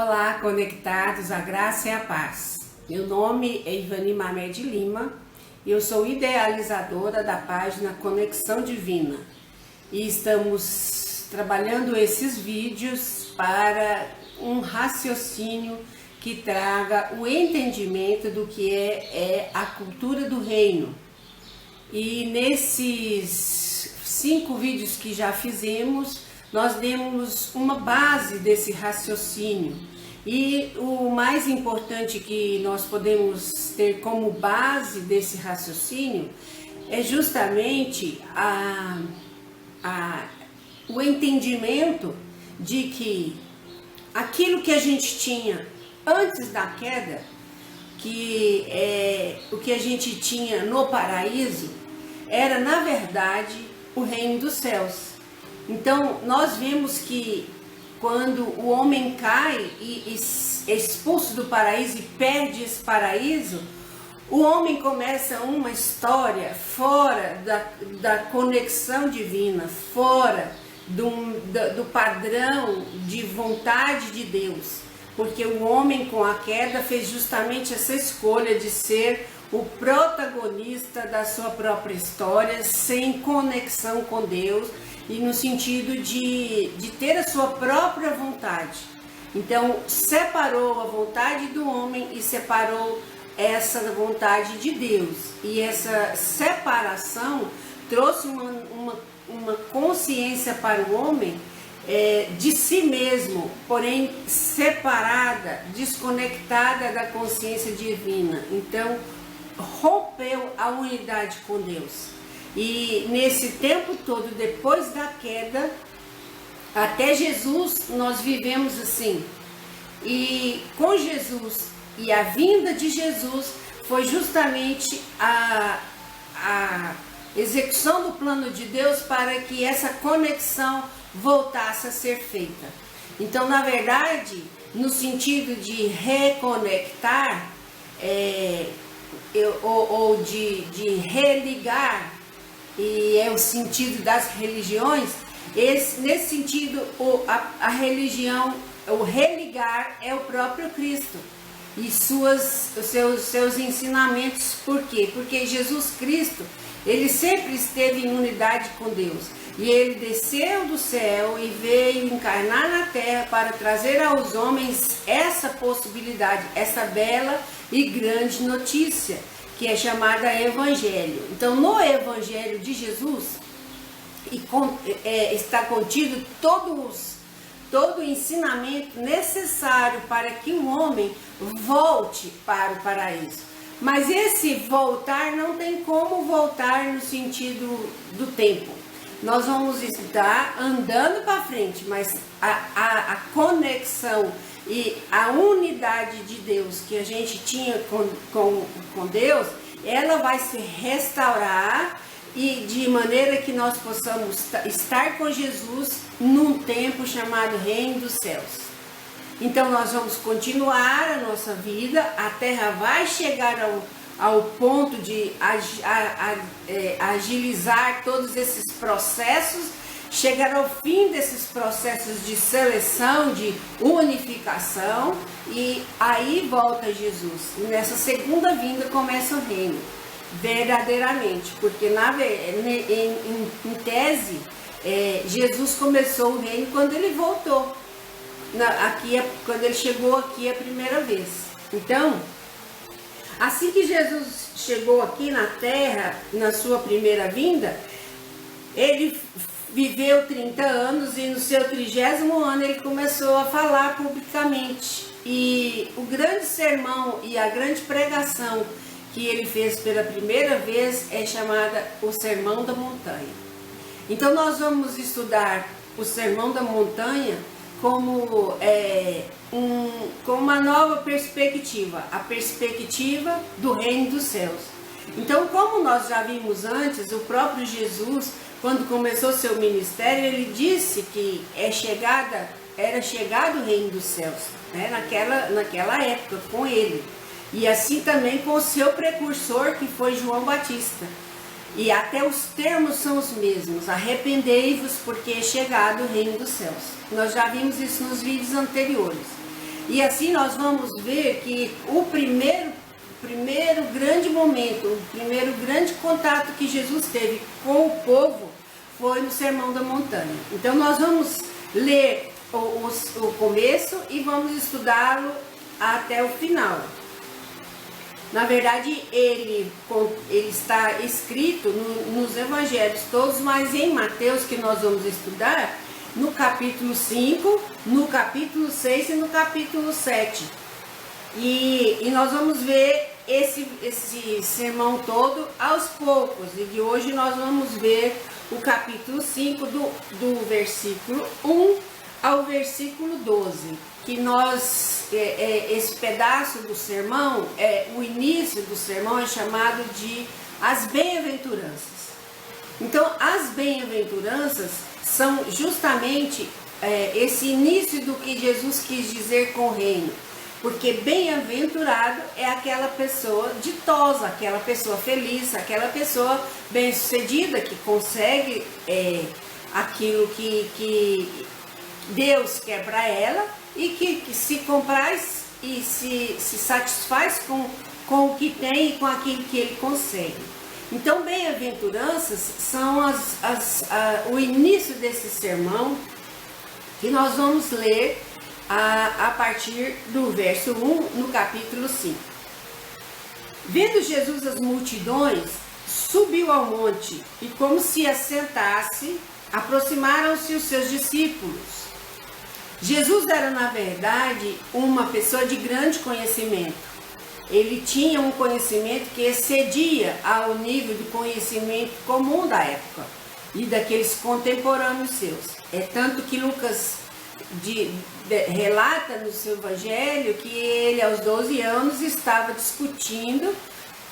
Olá, conectados, a graça e a paz. Meu nome é Ivani Mamed Lima e eu sou idealizadora da página Conexão Divina. E estamos trabalhando esses vídeos para um raciocínio que traga o entendimento do que é a cultura do reino. E nesses 5 vídeos que já fizemos, nós demos uma base desse raciocínio. E o mais importante que nós podemos ter como base desse raciocínio é justamente o entendimento de que aquilo que a gente tinha antes da queda, que é o que a gente tinha no paraíso, era na verdade o reino dos céus. Então nós vemos que quando o homem cai e é expulso do paraíso e perde esse paraíso, o homem começa uma história fora da conexão divina, fora do padrão de vontade de Deus. Porque o homem com a queda fez justamente essa escolha de ser o protagonista da sua própria história, sem conexão com Deus e no sentido de ter a sua própria vontade. Então separou a vontade do homem e separou essa vontade de Deus. E essa separação trouxe uma consciência para o homem de si mesmo, porém separada, desconectada da consciência divina. Então rompeu a unidade com Deus. E nesse tempo todo, depois da queda, até Jesus, nós vivemos assim. E com Jesus e a vinda de Jesus foi justamente a execução do plano de Deus para que essa conexão voltasse a ser feita. Então, na verdade, no sentido de reconectar, ou de religar, e é o sentido das religiões, nesse sentido a religião, o religar é o próprio Cristo e seus ensinamentos. Por quê? Porque Jesus Cristo, ele sempre esteve em unidade com Deus. E ele desceu do céu e veio encarnar na terra para trazer aos homens essa possibilidade, essa bela e grande notícia, que é chamada Evangelho. Então, no Evangelho de Jesus está contido todo o ensinamento necessário para que o homem volte para o paraíso. Mas esse voltar não tem como voltar no sentido do tempo. Nós vamos estar andando para frente, mas a conexão e a unidade de Deus que a gente tinha com Deus, ela vai se restaurar, e de maneira que nós possamos estar com Jesus num tempo chamado Reino dos Céus. Então nós vamos continuar a nossa vida, a terra vai chegar ao ponto de agilizar todos esses processos, chegar ao fim desses processos de seleção, de unificação, e aí volta Jesus. E nessa segunda vinda começa o reino, verdadeiramente, porque em tese, Jesus começou o reino quando ele voltou, quando ele chegou aqui a primeira vez. Então, assim que Jesus chegou aqui na terra, na sua primeira vinda, ele viveu 30 anos e no seu 30º ano ele começou a falar publicamente. E o grande sermão e a grande pregação que ele fez pela primeira vez é chamada o Sermão da Montanha. Então nós vamos estudar o Sermão da Montanha como uma nova perspectiva, a perspectiva do Reino dos Céus. Então, como nós já vimos antes, o próprio Jesus, quando começou seu ministério, ele disse que era chegado o Reino dos Céus, né? naquela época, com ele. E assim também com o seu precursor, que foi João Batista. E até os termos são os mesmos: arrependei-vos, porque é chegado o Reino dos Céus. Nós já vimos isso nos vídeos anteriores. E assim nós vamos ver que o primeiro grande momento, o primeiro grande contato que Jesus teve com o povo foi no Sermão da Montanha. Então nós vamos ler o começo e vamos estudá-lo até o final. Na verdade, ele está escrito nos evangelhos todos, mas em Mateus, que nós vamos estudar, no capítulo 5, no capítulo 6 e no capítulo 7. E nós vamos ver esse sermão todo aos poucos. E de hoje nós vamos ver o capítulo 5, do versículo 1 ao versículo 12. Que esse pedaço do sermão, o início do sermão é chamado de as bem-aventuranças. Então, as bem-aventuranças são justamente esse início do que Jesus quis dizer com o reino. Porque bem-aventurado é aquela pessoa ditosa, aquela pessoa feliz, aquela pessoa bem-sucedida, que consegue aquilo que Deus quer para ela e que se compraz e se satisfaz com o que tem e com aquilo que ele consegue. Então, bem-aventuranças são o início desse sermão que nós vamos ler a partir do verso 1 no capítulo 5. Vendo Jesus as multidões, subiu ao monte e, como se assentasse, aproximaram-se os seus discípulos. Jesus era, na verdade, uma pessoa de grande conhecimento. Ele tinha um conhecimento que excedia ao nível de conhecimento comum da época e daqueles contemporâneos seus. É tanto que Lucas relata no seu evangelho que ele, aos 12 anos, estava discutindo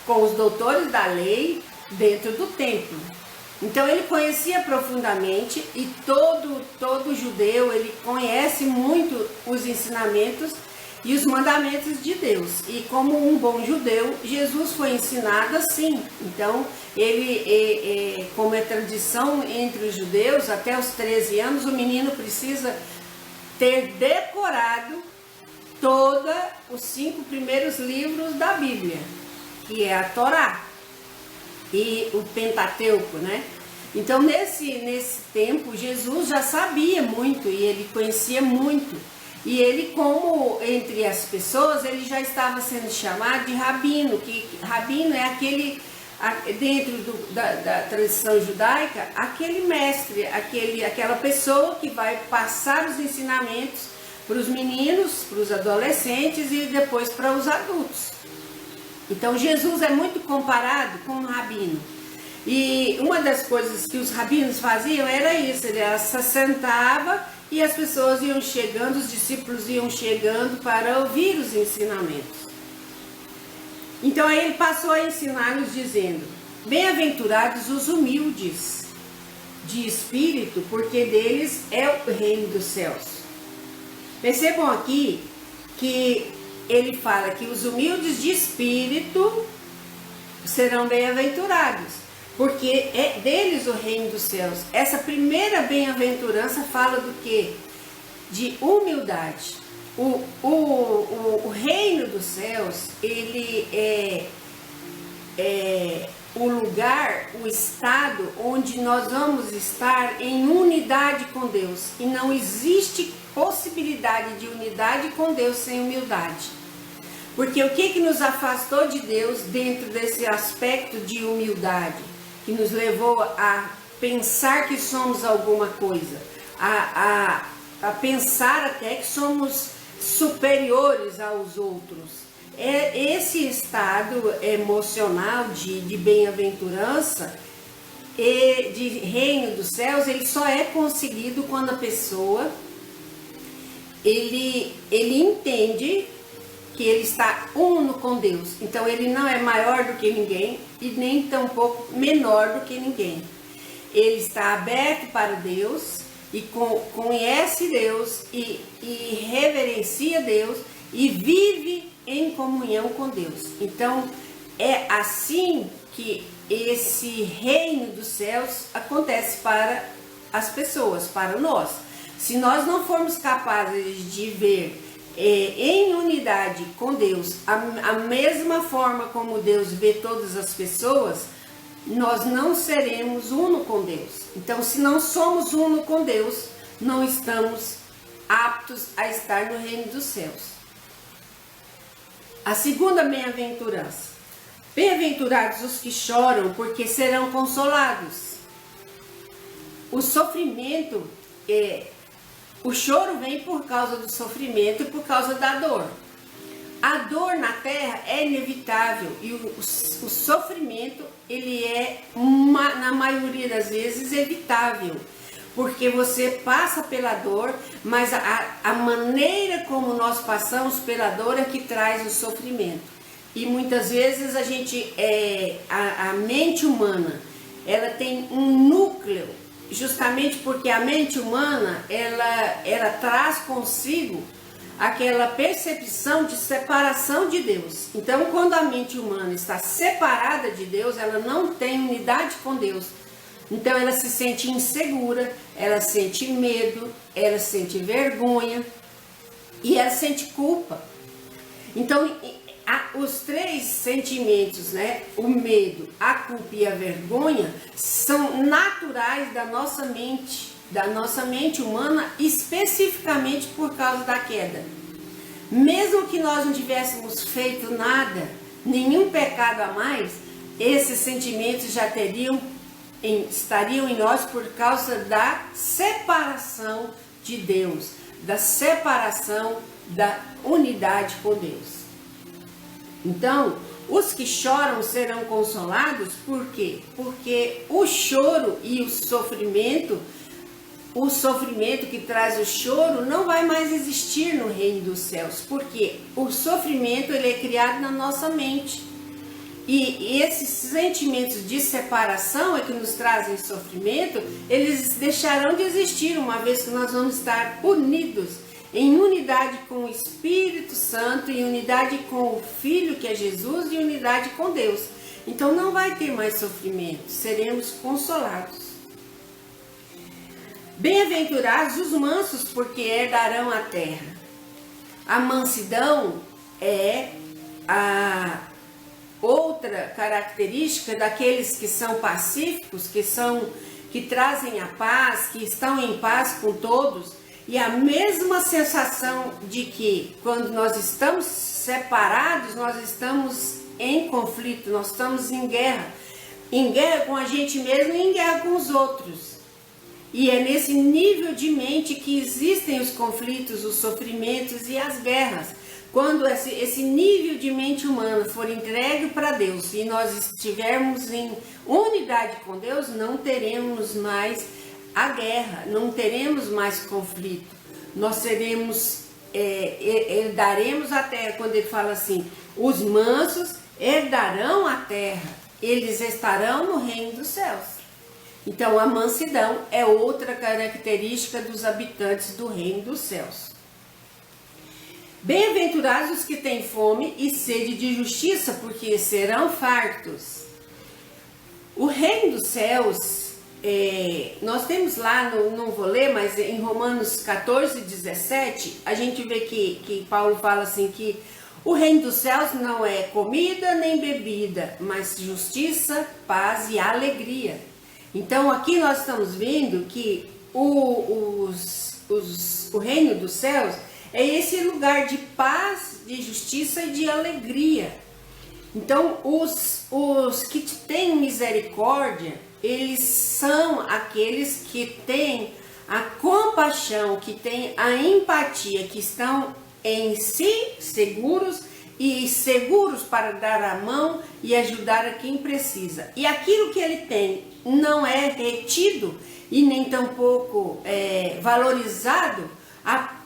com os doutores da lei dentro do templo. Então ele conhecia profundamente, e todo judeu, ele conhece muito os ensinamentos e os mandamentos de Deus. E como um bom judeu, Jesus foi ensinado assim. Então ele, como é tradição entre os judeus, até os 13 anos o menino precisa ter decorado todos os 5 primeiros livros da Bíblia, que é a Torá e o Pentateuco, né? Então nesse tempo Jesus já sabia muito e ele conhecia muito, e ele, como entre as pessoas, ele já estava sendo chamado de rabino, que rabino é aquele, dentro da tradição judaica, aquele mestre, aquela pessoa que vai passar os ensinamentos para os meninos, para os adolescentes e depois para os adultos. Então Jesus é muito comparado com um rabino. E uma das coisas que os rabinos faziam era isso: ele se sentava e as pessoas iam chegando, os discípulos iam chegando para ouvir os ensinamentos. Então aí ele passou a ensinar-nos dizendo: bem-aventurados os humildes de espírito, porque deles é o reino dos céus. Percebam aqui que ele fala que os humildes de espírito serão bem-aventurados, porque é deles o reino dos céus. Essa primeira bem-aventurança fala do quê? De humildade. O reino dos céus, ele é o lugar, o estado onde nós vamos estar em unidade com Deus. E não existe possibilidade de unidade com Deus sem humildade. Porque o que nos afastou de Deus dentro desse aspecto de humildade? Que nos levou a pensar que somos alguma coisa, a pensar até que somos superiores aos outros. Esse estado emocional de bem-aventurança e de reino dos céus, ele só é conseguido quando a pessoa ele entende que ele está uno com Deus. Então ele não é maior do que ninguém e nem tampouco menor do que ninguém. Ele está aberto para Deus e conhece Deus e reverencia Deus e vive em comunhão com Deus. Então é assim que esse reino dos céus acontece para as pessoas, para nós. Se nós não formos capazes de ver em unidade com Deus, a mesma forma como Deus vê todas as pessoas, nós não seremos uno com Deus. Então, se não somos uno com Deus, não estamos aptos a estar no reino dos céus. A segunda bem-aventurança. Bem-aventurados os que choram, porque serão consolados. O sofrimento, o choro vem por causa do sofrimento e por causa da dor. A dor na terra é inevitável e o sofrimento, ele é, na maioria das vezes, evitável. Porque você passa pela dor, mas a maneira como nós passamos pela dor é que traz o sofrimento. E muitas vezes a mente humana, ela tem um núcleo, justamente porque a mente humana, ela traz consigo aquela percepção de separação de Deus. Então, quando a mente humana está separada de Deus, ela não tem unidade com Deus. Então ela se sente insegura, ela sente medo, ela sente vergonha e ela sente culpa. Então os três sentimentos, né? O medo, a culpa e a vergonha são naturais da nossa mente humana, especificamente por causa da queda. Mesmo que nós não tivéssemos feito nada, nenhum pecado a mais, esses sentimentos já estariam em nós por causa da separação de Deus, da separação da unidade com Deus. Então, os que choram serão consolados, por quê? Porque o choro e o sofrimento que traz o choro não vai mais existir no reino dos céus, porque o sofrimento ele é criado na nossa mente. E esses sentimentos de separação é que nos trazem sofrimento, eles deixarão de existir, uma vez que nós vamos estar unidos, em unidade com o Espírito Santo, em unidade com o Filho que é Jesus, e unidade com Deus. Então não vai ter mais sofrimento, seremos consolados. Bem-aventurados os mansos, porque herdarão a terra. A mansidão é a outra característica daqueles que são pacíficos, que trazem a paz, que estão em paz com todos, e a mesma sensação de que quando nós estamos separados, nós estamos em conflito, nós estamos em guerra com a gente mesmo e em guerra com os outros. E é nesse nível de mente que existem os conflitos, os sofrimentos e as guerras. Quando esse nível de mente humana for entregue para Deus e nós estivermos em unidade com Deus, não teremos mais a guerra, não teremos mais conflito. Nós herdaremos a terra. Quando ele fala assim, os mansos herdarão a terra, eles estarão no reino dos céus. Então a mansidão é outra característica dos habitantes do reino dos céus. Bem-aventurados os que têm fome e sede de justiça, porque serão fartos. O reino dos céus, nós temos lá, não vou ler, mas em Romanos 14, 17, a gente vê que Paulo fala assim que o reino dos céus não é comida nem bebida, mas justiça, paz e alegria. Então aqui nós estamos vendo que o reino dos céus é esse lugar de paz, de justiça e de alegria. Então, os que têm misericórdia, eles são aqueles que têm a compaixão, que têm a empatia, que estão em si seguros e seguros para dar a mão e ajudar a quem precisa. E aquilo que ele tem não é retido e nem tampouco valorizado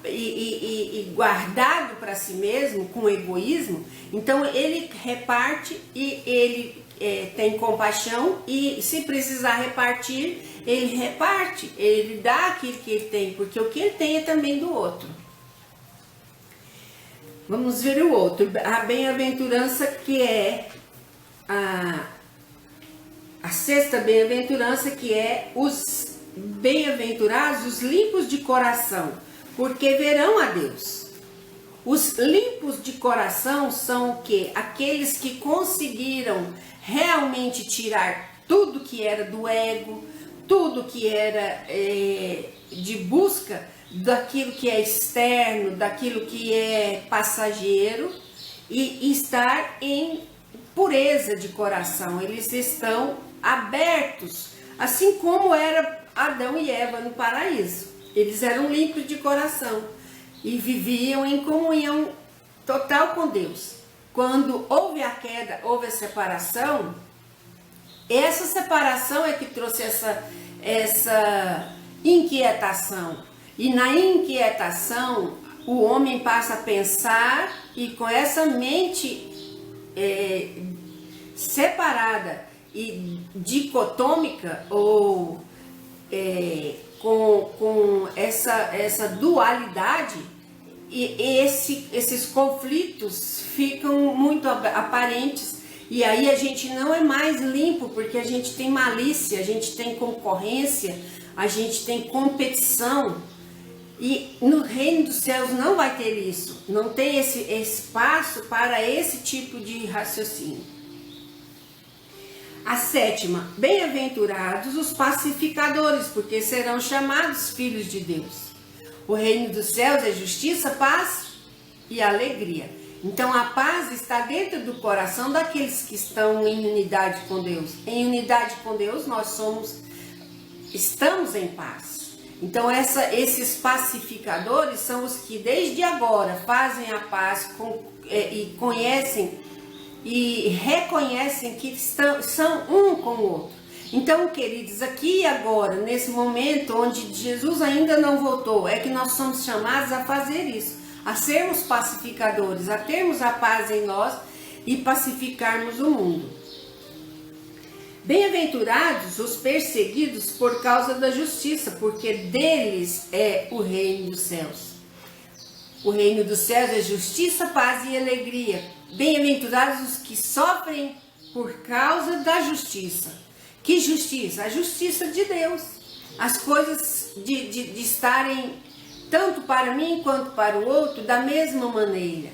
e guardado para si mesmo com egoísmo. Então ele reparte e ele tem compaixão, e se precisar repartir, ele reparte, ele dá aquilo que ele tem, porque o que ele tem é também do outro. Vamos ver o outro, a bem-aventurança, que é a sexta bem-aventurança, que é os bem-aventurados, os limpos de coração, porque verão a Deus. Os limpos de coração são o quê? Aqueles que conseguiram realmente tirar tudo que era do ego, tudo que era de busca daquilo que é externo, daquilo que é passageiro, e estar em pureza de coração. Eles estão abertos, assim como era Adão e Eva no paraíso. Eles eram limpos de coração e viviam em comunhão total com Deus. Quando houve a queda, houve a separação, essa separação é que trouxe essa inquietação. E na inquietação, o homem passa a pensar, e com essa mente separada e dicotômica, ou com essa dualidade, e esses conflitos ficam muito aparentes. E aí a gente não é mais limpo, porque a gente tem malícia, a gente tem concorrência, a gente tem competição. E no reino dos céus não vai ter isso, não tem esse espaço para esse tipo de raciocínio. A sétima, bem-aventurados os pacificadores, porque serão chamados filhos de Deus. O reino dos céus é justiça, paz e alegria. Então a paz está dentro do coração daqueles que estão em unidade com Deus. Em unidade com Deus nós estamos em paz. Então esses pacificadores são os que desde agora fazem a paz e conhecem e reconhecem que são um com o outro. Então, queridos, aqui e agora, nesse momento onde Jesus ainda não voltou, é que nós somos chamados a fazer isso, a sermos pacificadores, a termos a paz em nós e pacificarmos o mundo. Bem-aventurados os perseguidos por causa da justiça, porque deles é o reino dos céus. O reino dos céus é justiça, paz e alegria. Bem-aventurados os que sofrem por causa da justiça. Que justiça? A justiça de Deus. As coisas de estarem tanto para mim quanto para o outro da mesma maneira.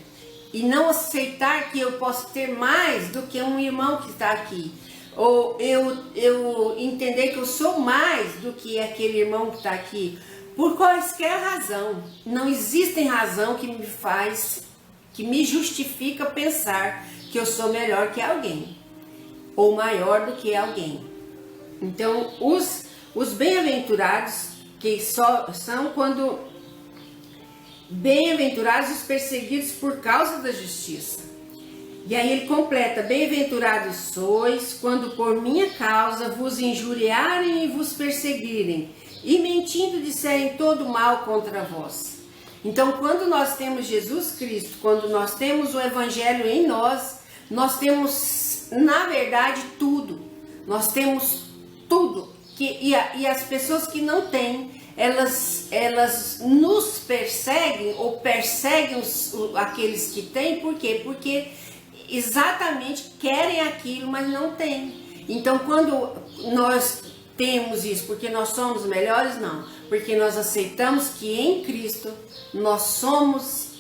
E não aceitar que eu posso ter mais do que um irmão que está aqui. Ou eu entender que eu sou mais do que aquele irmão que está aqui. Por quaisquer razão. Não existe razão que me justifica pensar que eu sou melhor que alguém. Ou maior do que alguém. Então, os bem-aventurados, que são quando bem-aventurados os perseguidos por causa da justiça. E aí ele completa, bem-aventurados sois, quando por minha causa vos injuriarem e vos perseguirem, e mentindo disserem todo mal contra vós. Então, quando nós temos Jesus Cristo, quando nós temos o Evangelho em nós temos, na verdade, tudo. Nós temos tudo. E as pessoas que não têm, elas nos perseguem, ou perseguem aqueles que têm. Por quê? Porque exatamente querem aquilo, mas não têm. Então, quando nós temos isso, porque nós somos melhores, não. Porque nós aceitamos que em Cristo nós somos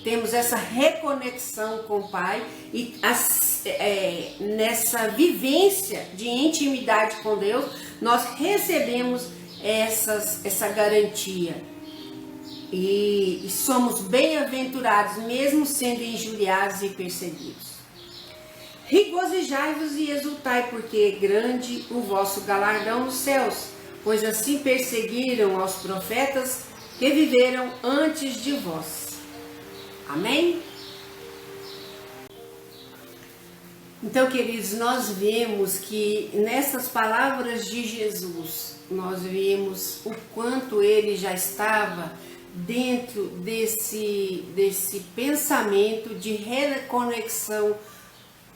temos essa reconexão com o Pai e nessa vivência de intimidade com Deus, nós recebemos essa garantia. E somos bem-aventurados, mesmo sendo injuriados e perseguidos. Regozijai-vos e exultai, porque é grande o vosso galardão nos céus, pois assim perseguiram aos profetas que viveram antes de vós. Amém? Então, queridos, nós vemos que nessas palavras de Jesus, nós vemos o quanto ele já estava dentro desse pensamento de reconexão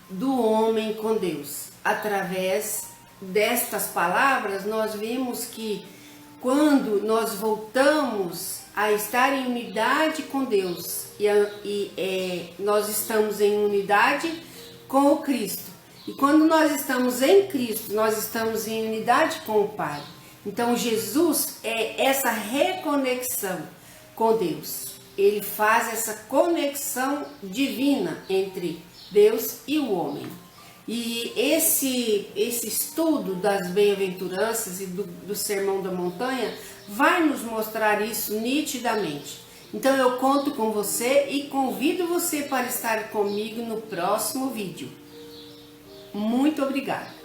do homem com Deus. Através destas palavras, nós vimos que quando nós voltamos a estar em unidade com Deus nós estamos em unidade com o Cristo. E quando nós estamos em Cristo, nós estamos em unidade com o Pai. Então Jesus é essa reconexão com Deus. Ele faz essa conexão divina entre Deus e o homem. E esse estudo das bem-aventuranças e do Sermão da Montanha vai nos mostrar isso nitidamente. Então eu conto com você e convido você para estar comigo no próximo vídeo. Muito obrigada!